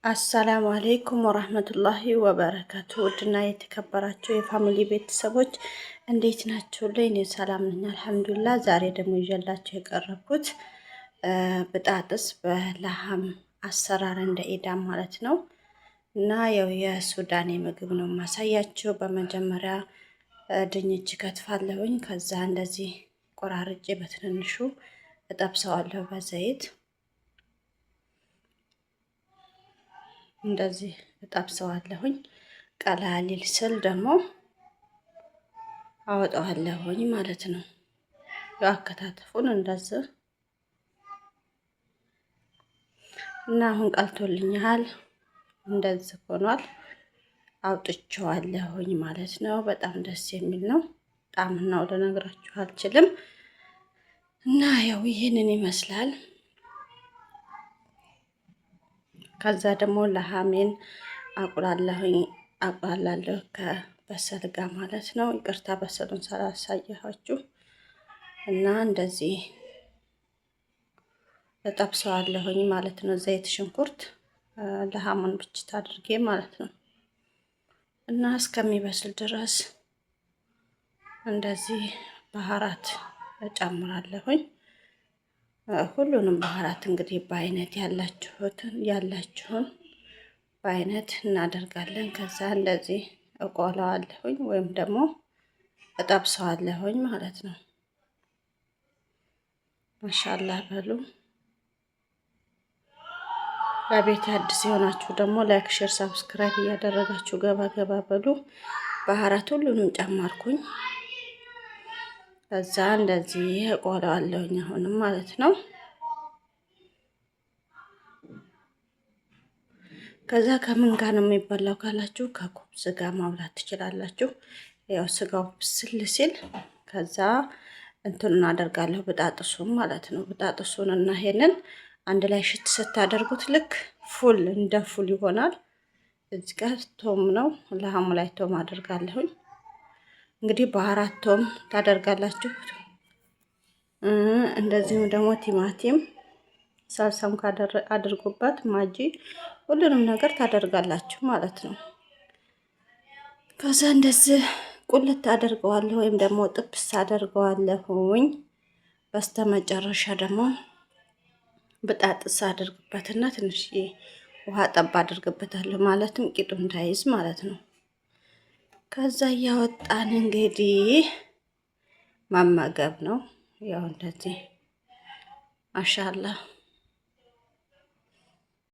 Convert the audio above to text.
አሰላሙ አሌይኩም ወራህመቱላሂ ወበረካቱ። ውድና የተከበራችሁ የፋሚሊ ቤተሰቦች እንዴት ናችሁ? እኔ ሰላም ነኝ አልሐምዱሊላህ። ዛሬ ደግሞ ይዤላችሁ የቀረብኩት ብጣጥስ በለሐም አሰራር እንደ ኢዳም ማለት ነው እና ያው የሱዳኔ ምግብ ነው ማሳያችሁ። በመጀመሪያ ድንች ከትፋለሁኝ። ከዛ እንደዚህ ቆራርጬ በትንንሹ እጠብሰዋለሁ በዘይት እንደዚህ እጠብሰዋለሁኝ። ቀላ ሊል ስል ደግሞ አወጣዋለሁኝ ማለት ነው። አከታተፉን እንደዚህ እና አሁን ቀልቶልኛል። እንደዚህ ሆኗል። አውጥቼዋለሁኝ ማለት ነው። በጣም ደስ የሚል ነው። ጣዕምናው ልነግራችሁ አልችልም። እና ያው ይሄንን ይመስላል። ከዛ ደግሞ ለሐሜን አቁላላለሁ ከበሰል ጋር ማለት ነው። ይቅርታ በሰሉን ሳላሳያችሁ እና እንደዚህ እጠብሰዋለሁኝ ማለት ነው። ዘይት፣ ሽንኩርት ለሐሙን ብቻ አድርጌ ማለት ነው እና እስከሚበስል ድረስ እንደዚህ ባህራት እጨምራለሁኝ። ሁሉንም ባህራት እንግዲህ በአይነት ያላችሁን በአይነት እናደርጋለን። ከዛ እንደዚህ እቆላዋለሁኝ ወይም ደግሞ እጠብሰዋለሁኝ ማለት ነው። ማሻአላህ በሉ። ለቤት አዲስ የሆናችሁ ደግሞ ላይክ፣ ሼር፣ ሰብስክራይብ እያደረጋችሁ ገባ ገባ በሉ። ባህራት ሁሉንም ጨመርኩኝ። ከዛ እንደዚህ እቆላዋለሁኝ አሁንም ማለት ነው። ከዛ ከምን ጋር ነው የሚበላው ካላችሁ ከኩብዝ ጋር ማብላት ትችላላችሁ። ያው ስጋው ብስል ሲል ከዛ እንትኑን አደርጋለሁ ብጣጥሱን ማለት ነው። ብጣጥሱን እና ይሄንን አንድ ላይ ሽት ስታደርጉት ልክ ፉል እንደ ፉል ይሆናል። እዚህ ጋር ቶም ነው፣ ለሐሙ ላይ ቶም አደርጋለሁኝ። እንግዲህ ባህራት ቶም ታደርጋላችሁ። እንደዚሁም ደግሞ ቲማቲም ሳልሳም አድርጉበት፣ ማጂ ሁሉንም ነገር ታደርጋላችሁ ማለት ነው። ከዛ እንደዚህ ቁልት አደርገዋለሁ ወይም ደግሞ ጥብስ አደርገዋለሁኝ። በስተመጨረሻ ደግሞ ብጣጥስ አድርግበትና ትንሽ ውሃ ጠብ አድርግበታለሁ፣ ማለትም ቂጡ እንዳይዝ ማለት ነው። ከዛ እያወጣን እንግዲህ መመገብ ነው። ያው እንደዚህ ማሻአላህ